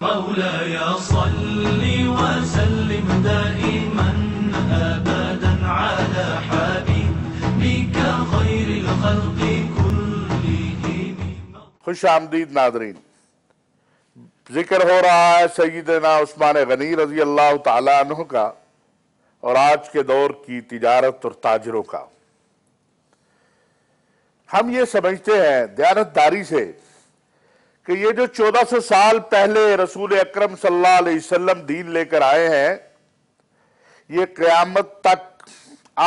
مولاي صل وسلم دائما ابدا على حبيبك خير الخلق كلهم. خوش آمدید ناظرین، ذکر ہو رہا ہے سیدنا عثمان غنی رضی اللہ تعالیٰ عنہ کا اور آج کے دور کی تجارت اور تاجروں کا۔ ہم یہ سمجھتے ہیں دیانتداری سے کہ یہ جو 1400 سال پہلے رسول اکرم صلی اللہ علیہ وسلم دین لے کر آئے ہیں، یہ قیامت تک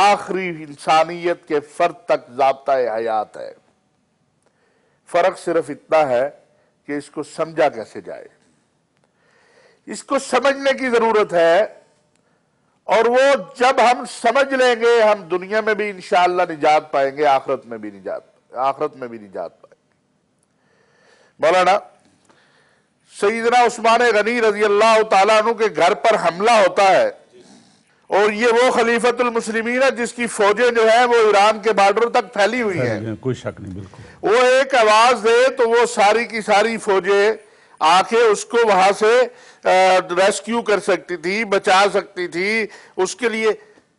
آخری انسانیت کے فرد تک ضابطہ حیات ہے۔ فرق صرف اتنا ہے کہ اس کو سمجھا کیسے جائے، اس کو سمجھنے کی ضرورت ہے، اور وہ جب ہم سمجھ لیں گے ہم دنیا میں بھی انشاءاللہ نجات پائیں گے، آخرت میں بھی نجات پائیں گے۔ مولانا سیدنا عثمان غنی رضی اللہ تعالیٰ عنہ کے گھر پر حملہ ہوتا ہے، اور یہ وہ خلیفۃ المسلمین ہے جس کی فوجیں جو ہیں وہ ایران کے بارڈر تک پھیلی ہوئی ہیں، کوئی شک نہیں، بالکل۔ وہ ایک آواز دے تو وہ ساری کی ساری فوجیں آ کے اس کو وہاں سے ریسکیو کر سکتی تھی، بچا سکتی تھی۔ اس کے لیے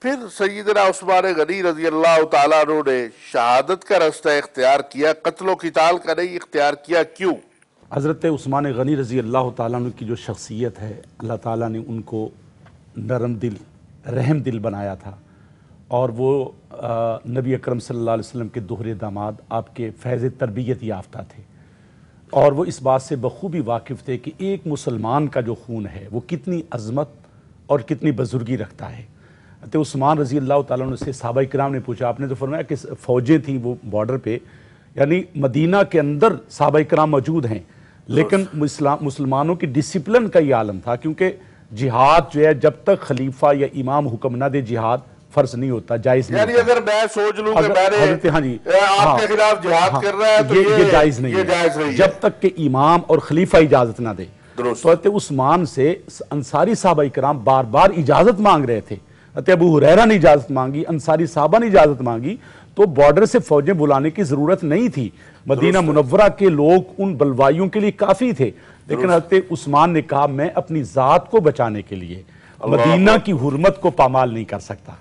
پھر سیدنا عثمان غنی رضی اللہ تعالیٰ عنہ نے شہادت کا رستہ اختیار کیا، قتل و قتال کا نہیں اختیار کیا۔ کیوں؟ حضرت عثمان غنی رضی اللہ تعالیٰ عنہ کی جو شخصیت ہے، اللہ تعالیٰ نے ان کو نرم دل، رحم دل بنایا تھا، اور وہ نبی اکرم صلی اللہ علیہ وسلم کے دوہرے داماد، آپ کے فیض تربیت یافتہ تھے، اور وہ اس بات سے بخوبی واقف تھے کہ ایک مسلمان کا جو خون ہے وہ کتنی عظمت اور کتنی بزرگی رکھتا ہے۔ حضرت عثمان رضی اللہ تعالیٰ عنہ سے صحابہ کرام نے پوچھا، آپ نے تو فرمایا کہ فوجیں تھیں وہ بارڈر پہ، یعنی مدینہ کے اندر صحابہ کرام موجود ہیں، لیکن مسلمانوں کی ڈسپلن کا یہ عالم تھا، کیونکہ جہاد جو ہے جب تک خلیفہ یا امام حکم نہ دے جہاد فرض نہیں ہوتا، جائز نہیں ہوتا۔ یعنی اگر میں سوچ لوں کہ میں نے آپ کے خلاف جہاد کر رہا ہے تو یہ جائز نہیں ہے جب تک کہ امام اور خلیفہ اجازت نہ دے۔ تو حضرت عثمان سے انصاری صحابہ کرام بار بار اجازت مانگ رہے تھے، حضرت ابو ہریرہ نے اجازت مانگی، انصاری صحابہ نے اجازت مانگی، تو بارڈر سے فوجیں بلانے کی ضرورت نہیں تھی۔ مدینہ منورہ کے لوگ ان بلوائیوں کے لیے کافی تھے، لیکن حضرت عثمان نے کہا میں اپنی ذات کو بچانے کے لیے مدینہ کی حرمت کو پامال نہیں کر سکتا۔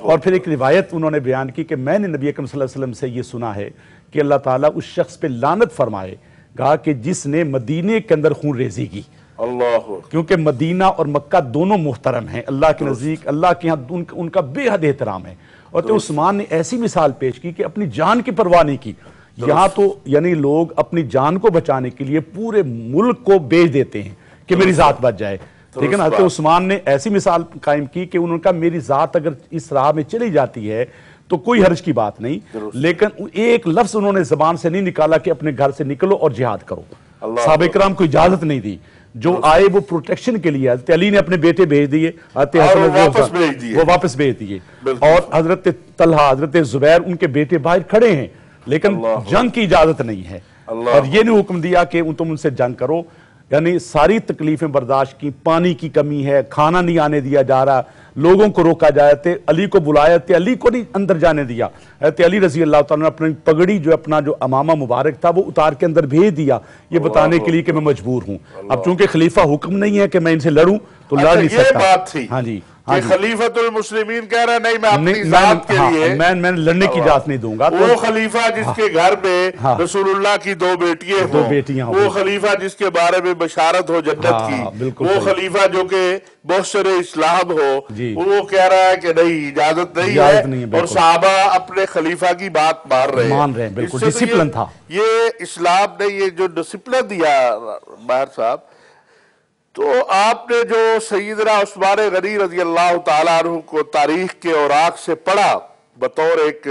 اور پھر ایک روایت انہوں نے بیان کی کہ میں نے نبی اکرم صلی اللہ علیہ وسلم سے یہ سنا ہے کہ اللہ تعالیٰ اس شخص پہ لعنت فرمائے گا کہ جس نے مدینے کے اندر خون ریزی کی، کیونکہ مدینہ اور مکہ دونوں محترم ہیں اللہ کے نزدیک، اللہ کے ہاں ان کا بے حد احترام ہے۔ اور تو عثمان نے ایسی مثال پیش کی کہ اپنی جان کی پرواہ نہیں کی۔ یہاں تو یعنی لوگ اپنی جان کو بچانے کے لیے پورے ملک کو بیچ دیتے ہیں کہ میری ذات بچ جائے، لیکن حضرت عثمان نے ایسی مثال قائم کی کہ انہوں نے کہا میری ذات اگر اس راہ میں چلی جاتی ہے تو کوئی حرج کی بات نہیں، لیکن ایک لفظ انہوں نے زبان سے نہیں نکالا کہ اپنے گھر سے نکلو اور جہاد کرو۔ صحابہ کرام کو اجازت نہیں دی، جو آئے وہ پروٹیکشن کے لیے حضرت علی نے اپنے بیٹے بھیج دیے، وہ واپس بھیج دیے، اور حضرت طلحہ، حضرت زبیر، ان کے بیٹے باہر کھڑے ہیں، لیکن جنگ کی اجازت نہیں ہے، اور یہ نہیں حکم دیا کہ تم ان سے جنگ کرو۔ یعنی ساری تکلیفیں برداشت کی، پانی کی کمی ہے، کھانا نہیں آنے دیا جا رہا، لوگوں کو روکا جاتے، علی کو بلایا، علی کو نہیں اندر جانے دیا۔ حضرت علی رضی اللہ تعالیٰ نے اپنی پگڑی جو اپنا جو امامہ مبارک تھا وہ اتار کے اندر بھیج دیا، یہ بتانے کے لیے کہ میں مجبور ہوں۔ اب چونکہ خلیفہ حکم نہیں ہے کہ میں ان سے لڑوں تو لڑ نہیں سکتا۔ یہ بات تھی ہاں جی، کہ خلیفۃ المسلمین کہہ رہا ہے نہیں میں اپنی ذات کے لیے میں لڑنے کی اجازت نہیں دوں گا۔ وہ خلیفہ جس کے گھر میں رسول اللہ کی دو بیٹیاں ہوں، وہ خلیفہ جس کے بارے میں بشارت ہو جنت کی، وہ خلیفہ جو کہ بشر اسلام ہو، وہ کہہ رہا ہے کہ نہیں اجازت نہیں ہے، اور صحابہ اپنے خلیفہ کی بات مان رہے ہیں۔ بالکل ڈسپلن تھا یہ اسلام نے یہ جو ڈسپلن دیا باہر صاحب۔ تو آپ نے جو سیدنا عثمان غنی رضی اللہ تعالیٰ عنہ کو تاریخ کے اوراق سے پڑھا بطور ایک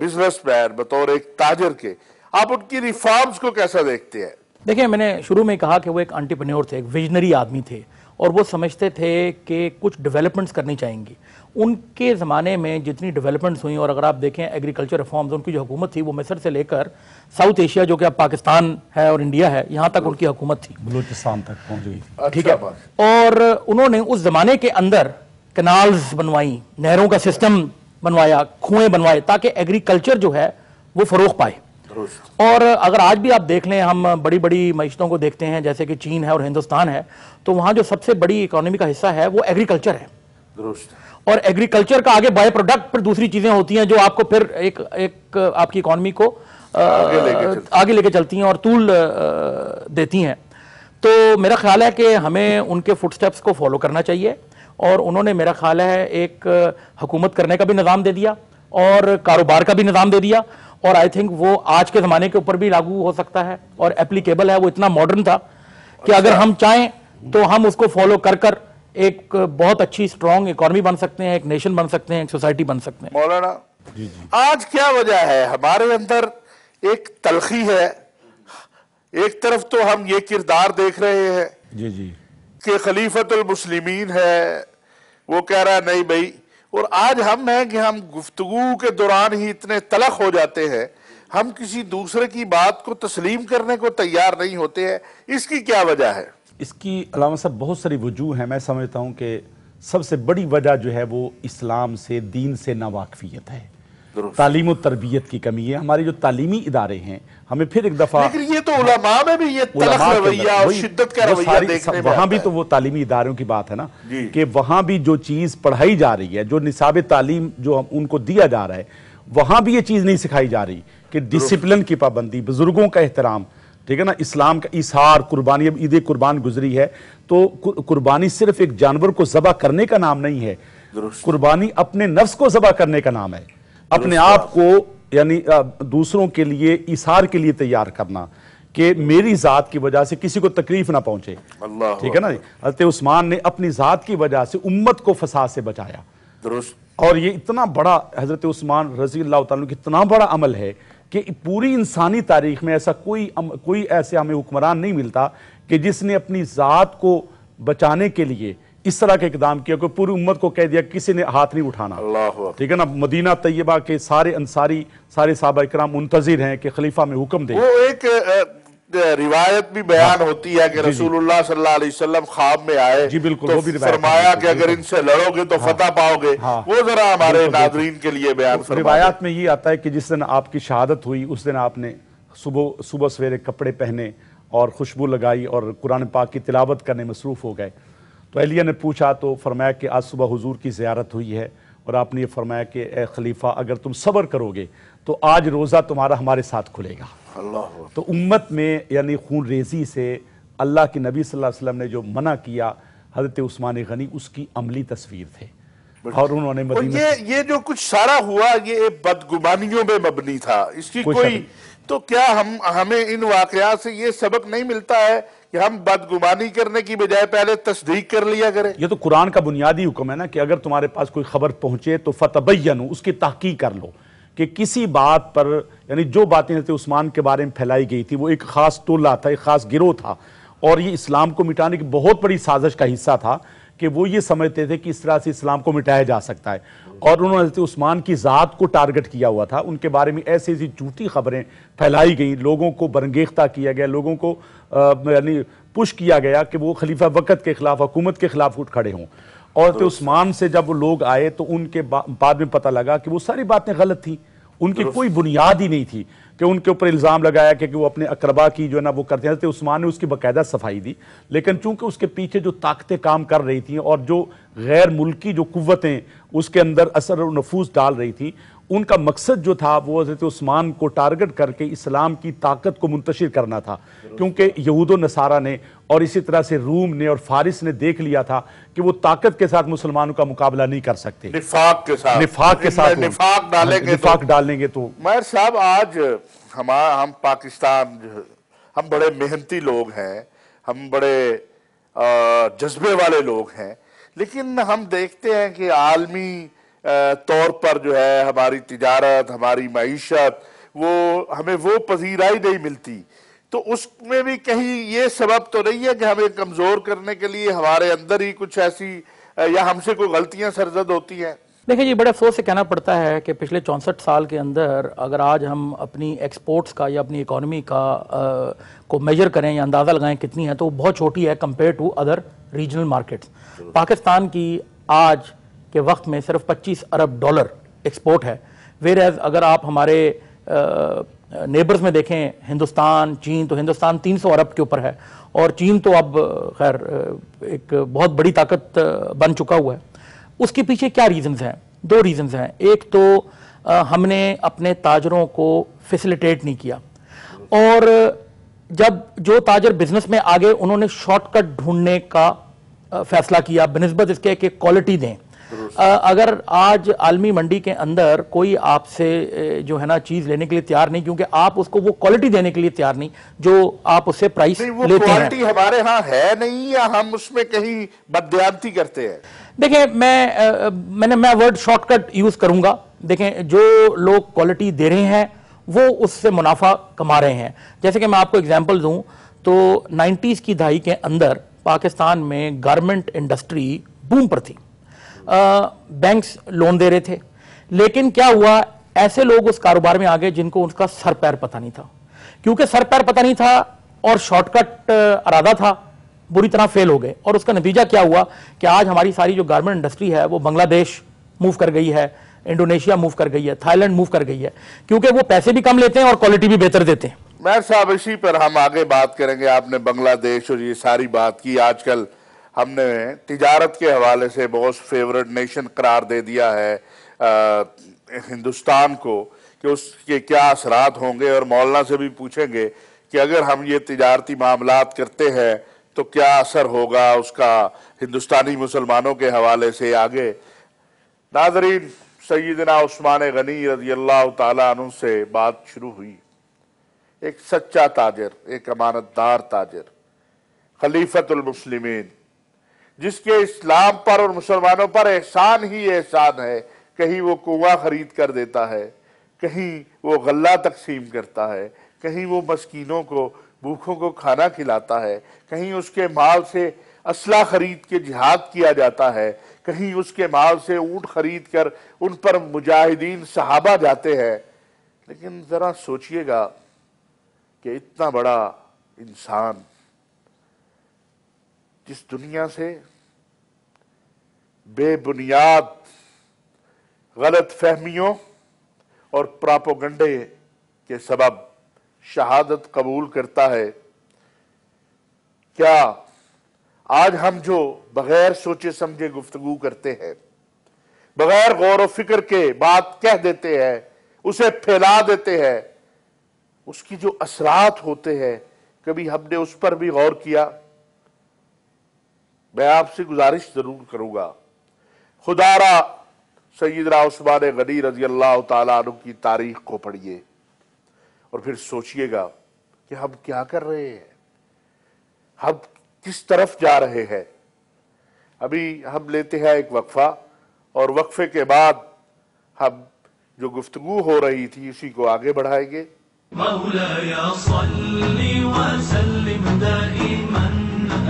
بزنس مین، بطور ایک تاجر کے، آپ ان کی ریفارمز کو کیسا دیکھتے ہیں؟ دیکھیں، میں نے شروع میں کہا کہ وہ ایک انٹرپرینیور تھے، ایک ویژنری آدمی تھے، اور وہ سمجھتے تھے کہ کچھ ڈیولپمنٹس کرنی چاہیں گی۔ ان کے زمانے میں جتنی ڈیولپمنٹس ہوئیں، اور اگر آپ دیکھیں ایگریکلچر ریفارمز، ان کی جو حکومت تھی وہ مصر سے لے کر ساؤتھ ایشیا جو کہ اب پاکستان ہے اور انڈیا ہے، یہاں تک ان کی حکومت تھی، بلوچستان تک پہنچ گئی، ٹھیک ہے۔ اور انہوں نے اس زمانے کے اندر کنالز بنوائیں، نہروں کا سسٹم بنوایا، کنویں بنوائے، تاکہ ایگریکلچر جو ہے وہ فروغ پائے۔ اور اگر آج بھی آپ دیکھ لیں، ہم بڑی بڑی معیشتوں کو دیکھتے ہیں جیسے کہ چین ہے اور ہندوستان ہے، تو وہاں جو سب سے بڑی اکانومی کا حصہ ہے وہ ایگریکلچر ہے، اور ایگریکلچر کا آگے بائی پروڈکٹ پر دوسری چیزیں ہوتی ہیں جو آپ کو پھر ایک آپ کی اکانومی کو آگے لے کے چلتی ہیں اور طول دیتی ہیں. تو میرا خیال ہے کہ ہمیں ان کے فٹ سٹیپس کو فالو کرنا چاہیے، اور انہوں نے میرا خیال ہے ایک حکومت کرنے کا بھی نظام دے دیا اور کاروبار کا بھی نظام دے دیا، اور آئی تھنک وہ آج کے زمانے کے اوپر بھی لاگو ہو سکتا ہے اور اپلیکیبل ہے. وہ اتنا ماڈرن تھا کہ اگر ہم چاہیں تو ہم اس کو فالو کر کر ایک بہت اچھی اسٹرانگ اکانومی بن سکتے ہیں، ایک نیشن بن سکتے ہیں، ایک سوسائٹی بن سکتے ہیں. مولانا آج کیا وجہ ہے ہمارے اندر ایک تلخی ہے؟ ایک طرف تو ہم یہ کردار دیکھ رہے ہیں کہ خلیفۃ المسلمین ہے، وہ کہہ رہا ہے نہیں بھائی، اور آج ہم ہیں کہ ہم گفتگو کے دوران ہی اتنے تلخ ہو جاتے ہیں، ہم کسی دوسرے کی بات کو تسلیم کرنے کو تیار نہیں ہوتے ہیں. اس کی کیا وجہ ہے؟ اس کی علامہ صاحب بہت ساری وجوہ ہیں. میں سمجھتا ہوں کہ سب سے بڑی وجہ جو ہے وہ اسلام سے، دین سے ناواقفیت ہے، تعلیم و تربیت کی کمی ہے. ہمارے جو تعلیمی ادارے ہیں، ہمیں پھر ایک دفعہ لیکن یہ تو علماء میں بھی یہ تلخ رویہ اور شدت کا رویہ دیکھنے میں وہاں بھی تو وہ تعلیمی اداروں کی بات ہے نا، کہ وہاں بھی جو چیز پڑھائی جا رہی ہے، جو نصاب تعلیم جو ان کو دیا جا رہا ہے، وہاں بھی یہ چیز نہیں سکھائی جا رہی کہ ڈسپلن کی پابندی، بزرگوں کا احترام، ٹھیک ہے نا، اسلام کا ایثار، قربانی. اب عید قربان گزری ہے تو قربانی صرف ایک جانور کو ذبح کرنے کا نام نہیں ہے، قربانی اپنے نفس کو ذبح کرنے کا نام ہے، اپنے آپ کو یعنی دوسروں کے لیے ایثار کے لیے تیار کرنا کہ میری ذات کی وجہ سے کسی کو تکلیف نہ پہنچے. ٹھیک ہے نا. حضرت عثمان نے اپنی ذات کی وجہ سے امت کو فساد سے بچایا. اور یہ اتنا بڑا حضرت عثمان رضی اللہ تعالیٰ کی اتنا بڑا عمل ہے کہ پوری انسانی تاریخ میں ایسا کوئی ایسے ہمیں حکمران نہیں ملتا کہ جس نے اپنی ذات کو بچانے کے لیے اس طرح کا اقدام کیا کہ پوری امت کو کہہ دیا کسی نے ہاتھ نہیں اٹھانا. ٹھیک ہے نا. مدینہ طیبہ کے سارے انصاری، سارے صحابہ اکرام منتظر ہیں کہ خلیفہ میں حکم دے. وہ ایک روایت بھی بیان ہوتی ہے کہ رسول اللہ صلی اللہ علیہ وسلم خواب میں آئے تو فرمایا کہ اگر ان سے لڑو گے تو فتح پاؤ گے. وہ ذرا ہمارے ناظرین کے لیے بیان فرمائیں. روایات میں یہ آتا ہے کہ جس دن آپ کی شہادت ہوئی اس دن آپ نے صبح سویرے کپڑے پہنے اور خوشبو لگائی اور قرآن پاک کی تلاوت کرنے مصروف ہو گئے. تو اہلیہ نے پوچھا تو فرمایا کہ آج صبح حضور کی زیارت ہوئی ہے، اور آپ نے یہ فرمایا کہ اے خلیفہ اگر تم صبر کرو گے تو آج روزہ تمہارا ہمارے ساتھ کھلے گا. تو امت میں یعنی خون ریزی سے اللہ کے نبی صلی اللہ علیہ وسلم نے جو منع کیا، حضرت عثمان غنی اس کی عملی تصویر تھے. اور انہوں نے یہ جو کچھ سارا ہوا یہ بدگمانیوں میں مبنی تھا. اس کی کوئی تو کیا ہمیں ان واقعات سے یہ سبق نہیں ملتا ہے کہ ہم بدگمانی کرنے کی بجائے پہلے تصدیق کر لیا کریں؟ یہ تو قرآن کا بنیادی حکم ہے نا کہ اگر تمہارے پاس کوئی خبر پہنچے تو فتبینوا، اس کی تحقیق کر لو کہ کسی بات پر، یعنی جو باتیں حضرت عثمان کے بارے میں پھیلائی گئی تھی وہ ایک خاص ٹولہ تھا، ایک خاص گروہ تھا، اور یہ اسلام کو مٹانے کی بہت بڑی سازش کا حصہ تھا کہ وہ یہ سمجھتے تھے کہ اس طرح سے اسلام کو مٹایا جا سکتا ہے. اور انہوں نے حضرت عثمان کی ذات کو ٹارگٹ کیا ہوا تھا. ان کے بارے میں ایسی ایسی جھوٹی خبریں پھیلائی گئیں، لوگوں کو برنگیختہ کیا گیا، لوگوں کو یعنی پش کیا گیا کہ وہ خلیفہ وقت کے خلاف، حکومت کے خلاف اٹھ کھڑے ہوں. اور حضرت عثمان سے جب وہ لوگ آئے تو ان کے بعد میں پتہ لگا کہ وہ ساری باتیں غلط تھیں، ان کی کوئی بنیاد ہی نہیں تھی. کہ ان کے اوپر الزام لگایا کہ وہ اپنے اقربا کی جو ہے نا وہ کرتے ہیں. حضرت عثمان نے اس کی باقاعدہ صفائی دی، لیکن چونکہ اس کے پیچھے جو طاقتیں کام کر رہی تھیں اور جو غیر ملکی جو قوتیں اس کے اندر اثر و نفوذ ڈال رہی تھیں، ان کا مقصد جو تھا وہ حضرت عثمان کو ٹارگٹ کر کے اسلام کی طاقت کو منتشر کرنا تھا. کیونکہ یہود و نصارہ نے اور اسی طرح سے روم نے اور فارس نے دیکھ لیا تھا کہ وہ طاقت کے ساتھ مسلمانوں کا مقابلہ نہیں کر سکتے، نفاق کے ساتھ نفاق ڈالیں گے. تو ماہر صاحب آج ہم پاکستان، ہم بڑے محنتی لوگ ہیں، ہم بڑے جذبے والے لوگ ہیں، لیکن ہم دیکھتے ہیں کہ عالمی طور پر جو ہے ہماری تجارت، ہماری معیشت، وہ ہمیں وہ پذیرائی نہیں ملتی. تو اس میں بھی کہیں یہ سبب تو نہیں ہے کہ ہمیں کمزور کرنے کے لیے ہمارے اندر ہی کچھ ایسی یا ہم سے کوئی غلطیاں سرزد ہوتی ہیں؟ دیکھیں جی، بڑے افسوس سے کہنا پڑتا ہے کہ پچھلے 64 سال کے اندر اگر آج ہم اپنی ایکسپورٹس کا یا اپنی اکانومی کا کو میجر کریں یا اندازہ لگائیں کتنی ہے تو وہ بہت چھوٹی ہے compare to other regional markets. Pakistan کی آج کے وقت میں صرف $25 ارب ایکسپورٹ ہے، ویئر ایز اگر آپ ہمارے نیبرز میں دیکھیں ہندوستان چین، تو ہندوستان 300 ارب کے اوپر ہے اور چین تو اب خیر ایک بہت بڑی طاقت بن چکا ہوا ہے. اس کے پیچھے کیا ریزنز ہیں؟ 2 ریزنز ہیں. ایک تو ہم نے اپنے تاجروں کو فیسیلیٹیٹ نہیں کیا، اور جب جو تاجر بزنس میں آگے انہوں نے شارٹ کٹ ڈھونڈنے کا فیصلہ کیا بنسبت اس کے کہ کوالٹی دیں. اگر آج عالمی منڈی کے اندر کوئی آپ سے جو ہے نا چیز لینے کے لیے تیار نہیں کیونکہ آپ اس کو وہ کوالٹی دینے کے لیے تیار نہیں جو آپ اس سے پرائس لیتے ہیں. وہ کوالٹی ہمارے ہاں ہے نہیں یا ہم اس میں کہیں بددیانتی کرتے ہیں؟ دیکھیں میں ورڈ شارٹ کٹ یوز کروں گا. دیکھیں جو لوگ کوالٹی دے رہے ہیں وہ اس سے منافع کما رہے ہیں. جیسے کہ میں آپ کو اگزامپل دوں تو 90s کی دہائی کے اندر پاکستان میں گارمنٹ انڈسٹری بوم پر تھی، بینکس لون دے رہے تھے، لیکن کیا ہوا ایسے لوگ اس کاروبار میں آگے جن کو اس کا سر پیر پتہ نہیں تھا. کیونکہ سر پیر پتہ نہیں تھا اور شارٹ کٹ ارادہ تھا، بری طرح فیل ہو گئے. اور اس کا نتیجہ کیا ہوا کہ آج ہماری ساری جو گارمنٹ انڈسٹری ہے وہ بنگلہ دیش موو کر گئی ہے، انڈونیشیا موو کر گئی ہے، تھائی لینڈ موو کر گئی ہے، کیونکہ وہ پیسے بھی کم لیتے ہیں اور کوالٹی بھی بہتر دیتے ہیں. میر صاحب اسی پر ہم آگے بات کریں گے. آپ نے بنگلہ دیش اور یہ ساری بات کی. آج کل ہم نے تجارت کے حوالے سے بہت فیورٹ نیشن قرار دے دیا ہے ہندوستان کو کہ اس کے کیا اثرات ہوں گے، اور مولانا سے بھی پوچھیں گے کہ اگر ہم یہ تجارتی معاملات کرتے ہیں تو کیا اثر ہوگا اس کا ہندوستانی مسلمانوں کے حوالے سے آگے. ناظرین، سیدنا عثمان غنی رضی اللہ تعالیٰ عنہ سے بات شروع ہوئی. ایک سچا تاجر، ایک امانتدار تاجر، خلیفۃ المسلمین، جس کے اسلام پر اور مسلمانوں پر احسان ہی احسان ہے. کہیں وہ کنواں خرید کر دیتا ہے، کہیں وہ غلہ تقسیم کرتا ہے، کہیں وہ مسکینوں کو بھوکوں کو کھانا کھلاتا ہے، کہیں اس کے مال سے اسلحہ خرید کے جہاد کیا جاتا ہے، کہیں اس کے مال سے اونٹ خرید کر ان پر مجاہدین صحابہ جاتے ہیں. لیکن ذرا سوچئے گا کہ اتنا بڑا انسان جس دنیا سے بے بنیاد غلط فہمیوں اور پراپوگنڈے کے سبب شہادت قبول کرتا ہے، کیا آج ہم جو بغیر سوچے سمجھے گفتگو کرتے ہیں، بغیر غور و فکر کے بات کہہ دیتے ہیں، اسے پھیلا دیتے ہیں، اس کی جو اثرات ہوتے ہیں کبھی ہم نے اس پر بھی غور کیا؟ میں آپ سے گزارش ضرور کروں گا، خدا را سیدنا عثمان غنی رضی اللہ تعالیٰ عنہ کی تاریخ کو پڑھیے اور پھر سوچئے گا کہ ہم کیا کر رہے ہیں، ہم کس طرف جا رہے ہیں. ابھی ہم لیتے ہیں ایک وقفہ، اور وقفے کے بعد ہم جو گفتگو ہو رہی تھی اسی کو آگے بڑھائیں گے. مولاي صل وسلم دائما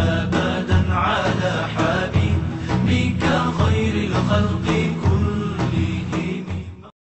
أبدا على حبيبك